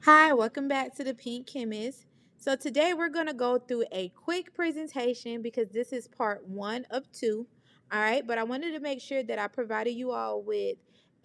Hi, welcome back to the Pink Chemist. So today we're going to go through a quick presentation because this is part one of two. All right, but I wanted to make sure that I provided you all with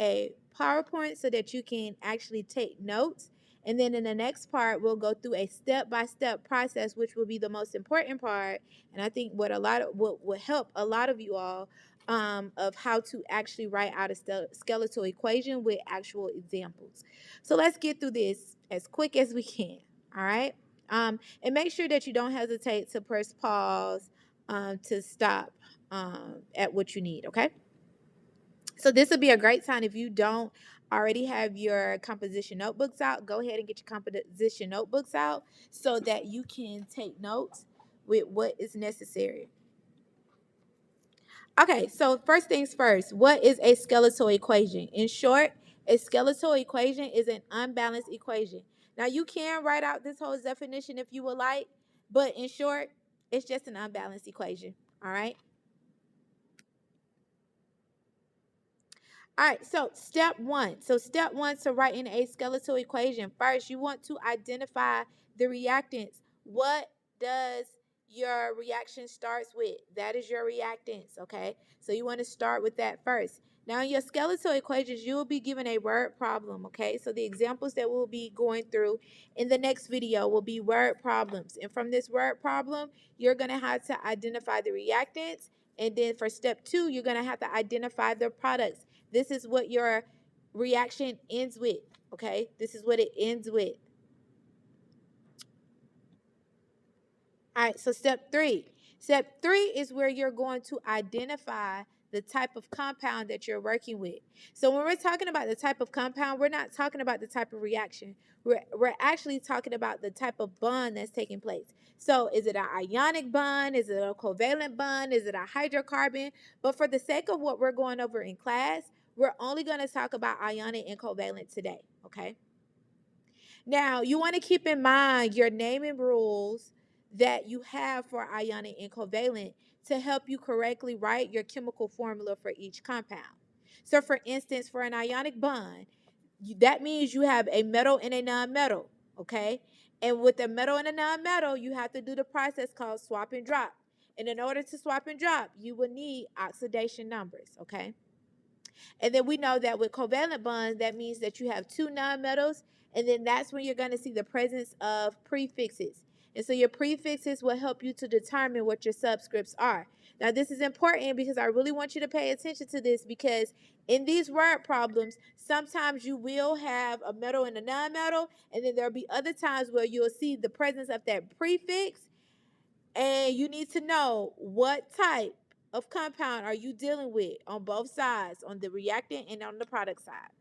a PowerPoint so that you can actually take notes. And then in the next part, we'll go through a step-by-step process, which will be the most important part. And I think what will help a lot of you all of how to actually write out a skeletal equation with actual examples. So let's get through this as quick as we can. All right. And make sure that you don't hesitate to press pause to stop at what you need. Okay. So this would be a great time if you don't already have your composition notebooks out. Go ahead and get your composition notebooks out so that you can take notes with what is necessary. Okay, so first things first, what is a skeletal equation? In short, a skeletal equation is an unbalanced equation. Now, you can write out this whole definition if you would like, but in short, it's just an unbalanced equation. All right. All right, so step one. So step one to writing a skeletal equation. First, you want to identify the reactants. What does your reaction starts with? That is your reactants, okay? So you want to start with that first. Now, in your skeletal equations, you will be given a word problem, okay? So the examples that we'll be going through in the next video will be word problems. And from this word problem, you're going to have to identify the reactants. And then for step two, you're going to have to identify the products. This is what your reaction ends with, okay? This is what it ends with. All right, so step three. Step three is where you're going to identify the type of compound that you're working with. So when we're talking about the type of compound, we're not talking about the type of reaction. We're actually talking about the type of bond that's taking place. So is it an ionic bond? Is it a covalent bond? Is it a hydrocarbon? But for the sake of what we're going over in class, we're only going to talk about ionic and covalent today, okay? Now, you want to keep in mind your naming rules that you have for ionic and covalent to help you correctly write your chemical formula for each compound. So, for instance, for an ionic bond, that means you have a metal and a nonmetal, okay? And with a metal and a nonmetal, you have to do the process called swap and drop. And in order to swap and drop, you will need oxidation numbers, okay? And then we know that with covalent bonds, that means that you have two nonmetals, and then that's when you're going to see the presence of prefixes. And so your prefixes will help you to determine what your subscripts are. Now, this is important because I really want you to pay attention to this because in these word problems, sometimes you will have a metal and a nonmetal, and then there'll be other times where you'll see the presence of that prefix, and you need to know what type of compound are you dealing with on both sides, on the reactant and on the product side.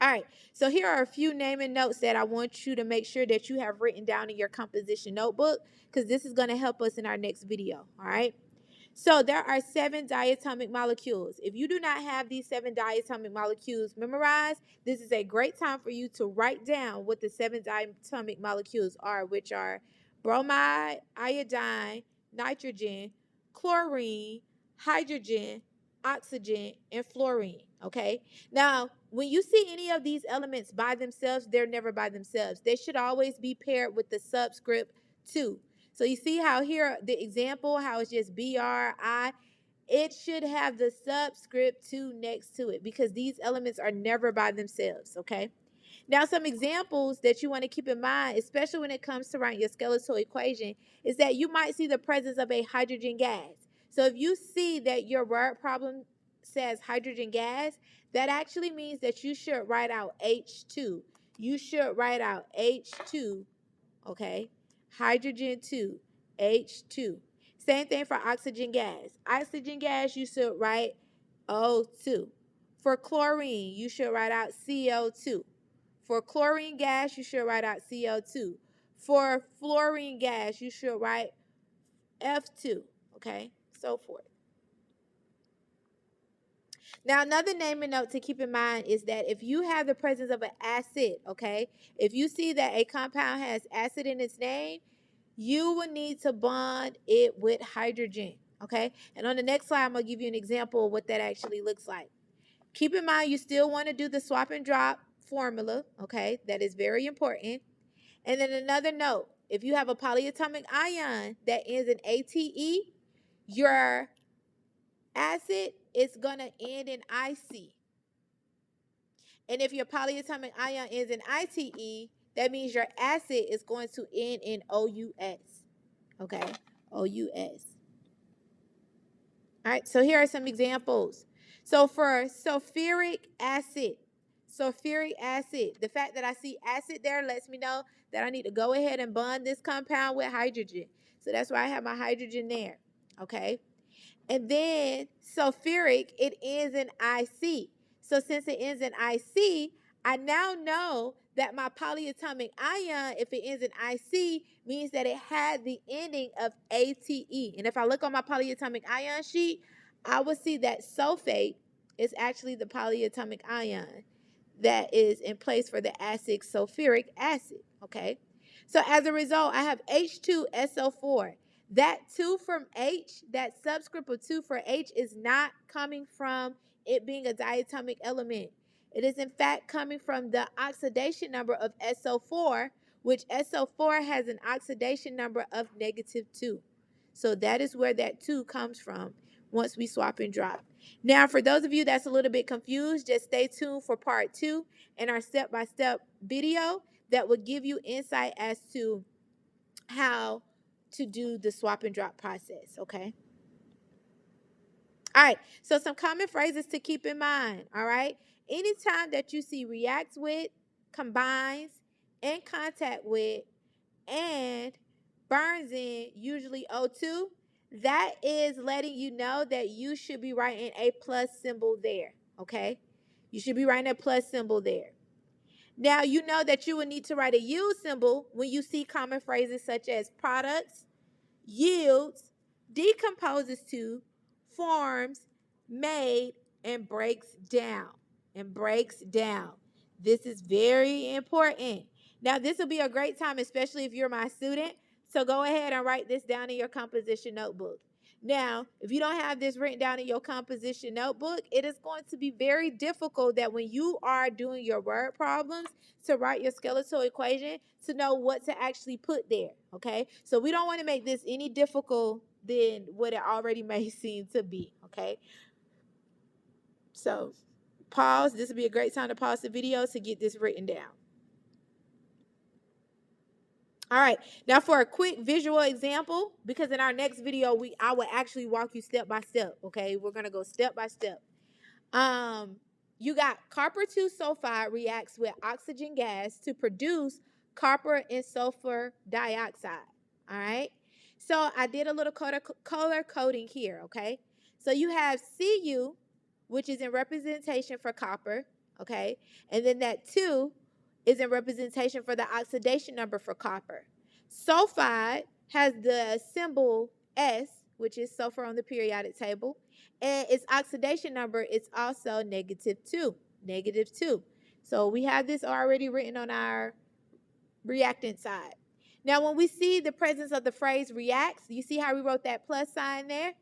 All right, so here are a few naming notes that I want you to make sure that you have written down in your composition notebook because this is going to help us in our next video. All right. So there are 7 diatomic molecules. If you do not have these 7 diatomic molecules memorized, this is a great time for you to write down what the 7 diatomic molecules are, which are bromide, iodine, nitrogen, chlorine, hydrogen, oxygen, and fluorine. Okay. Now, when you see any of these elements by themselves, they're never by themselves. They should always be paired with the subscript 2. So you see how here the example, how it's just BRI, it should have the subscript 2 next to it because these elements are never by themselves, okay? Now, some examples that you want to keep in mind, especially when it comes to writing your skeletal equation, is that you might see the presence of a hydrogen gas. So if you see that your word problem says hydrogen gas, that actually means that you should write out H2. You should write out H2, okay? Hydrogen 2, H2. Same thing for oxygen gas. Oxygen gas, you should write O2. For chlorine, you should write out CO2. For chlorine gas, you should write out CO2. For fluorine gas, you should write F2, okay? So forth. Now, another naming note to keep in mind is that if you have the presence of an acid, okay, if you see that a compound has acid in its name, you will need to bond it with hydrogen, okay? And on the next slide, I'm going to give you an example of what that actually looks like. Keep in mind, you still want to do the swap and drop formula, okay? That is very important. And then another note, if you have a polyatomic ion that ends in ATE, your acid is going to end in IC. And if your polyatomic ion ends in ITE, that means your acid is going to end in OUS. Okay? OUS. All right, so here are some examples. So for sulfuric acid, the fact that I see acid there lets me know that I need to go ahead and bond this compound with hydrogen. So that's why I have my hydrogen there. Okay? And then sulfuric, it ends in IC. So since it ends in IC, I now know that my polyatomic ion, if it ends in IC, means that it had the ending of ATE. And if I look on my polyatomic ion sheet, I will see that sulfate is actually the polyatomic ion that is in place for the acid sulfuric acid. Okay. So as a result, I have H2SO4. That 2 from H, that subscript of 2 for H, is not coming from it being a diatomic element. It is in fact coming from the oxidation number of SO4, which SO4 has an oxidation number of -2. So that is where that 2 comes from once we swap and drop. Now, for those of you that's a little bit confused, just stay tuned for part 2 in our step-by-step video that will give you insight as to how to do the swap and drop process, okay? All right, so some common phrases to keep in mind, all right? Anytime that you see reacts with, combines, in contact with, and burns in, usually O2, that is letting you know that you should be writing a plus symbol there, okay? You should be writing a plus symbol there. Now, you know that you will need to write a yield symbol when you see common phrases such as products, yields, decomposes to, forms, made, and breaks down. This is very important. Now, this will be a great time, especially if you're my student. So go ahead and write this down in your composition notebook. Now, if you don't have this written down in your composition notebook, it is going to be very difficult that when you are doing your word problems to write your skeletal equation to know what to actually put there, okay? So we don't want to make this any difficult than what it already may seem to be, okay? So pause. This would be a great time to pause the video to get this written down. All right, now for a quick visual example, because in our next video, I will actually walk you step by step, okay? We're going to go step by step. You got copper 2 sulfide reacts with oxygen gas to produce copper and sulfur dioxide, all right? So I did a little color coding here, okay? So you have Cu, which is in representation for copper, okay? And then that 2 is in representation for the oxidation number for copper. Sulfide has the symbol S, which is sulfur on the periodic table, and its oxidation number is also -2. So we have this already written on our reactant side. Now, when we see the presence of the phrase reacts, you see how we wrote that plus sign there?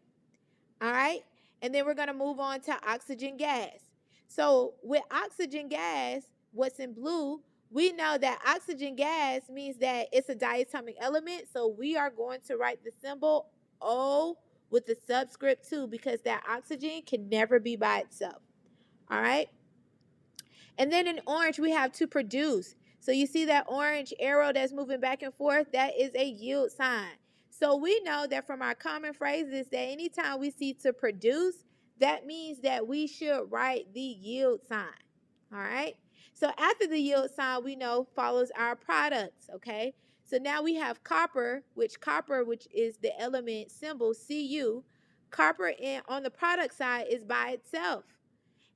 All right? And then we're going to move on to oxygen gas. So with oxygen gas, what's in blue, we know that oxygen gas means that it's a diatomic element. So we are going to write the symbol O with the subscript 2 because that oxygen can never be by itself. All right? And then in orange, we have to produce. So you see that orange arrow that's moving back and forth? That is a yield sign. So we know that from our common phrases that anytime we see to produce, that means that we should write the yield sign. All right? So after the yield sign, we know follows our products, okay? So now we have copper, which is the element symbol Cu. Copper on the product side is by itself.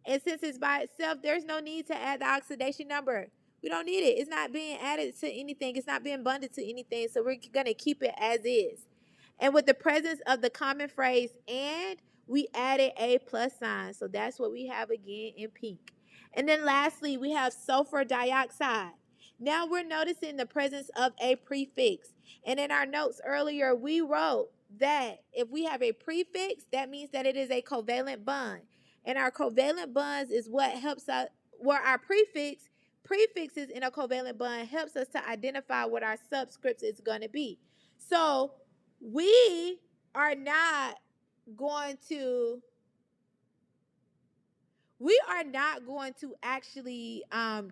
And since it's by itself, there's no need to add the oxidation number. We don't need it. It's not being added to anything. It's not being bonded to anything. So we're going to keep it as is. And with the presence of the common phrase and, we added a plus sign. So that's what we have again in pink. And then lastly, we have sulfur dioxide. Now we're noticing the presence of a prefix. And in our notes earlier, we wrote that if we have a prefix, that means that it is a covalent bond. And our covalent bonds is what helps us, where our prefix prefixes in a covalent bond helps us to identify what our subscripts is going to be. So we are not going to actually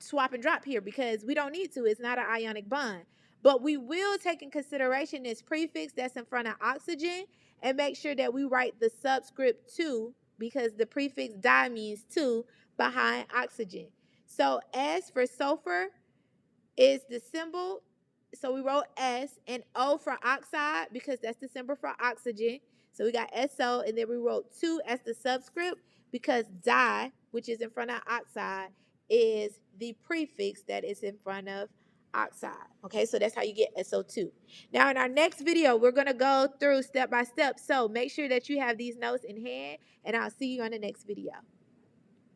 swap and drop here because we don't need to. It's not an ionic bond. But we will take in consideration this prefix that's in front of oxygen and make sure that we write the subscript 2 because the prefix di means 2 behind oxygen. So S for sulfur is the symbol. So we wrote S, and O for oxide because that's the symbol for oxygen. So we got SO, and then we wrote 2 as the subscript because di, which is in front of oxide, is the prefix that is in front of oxide. Okay, so that's how you get SO2. Now in our next video, we're going to go through step by step. So make sure that you have these notes in hand, and I'll see you on the next video.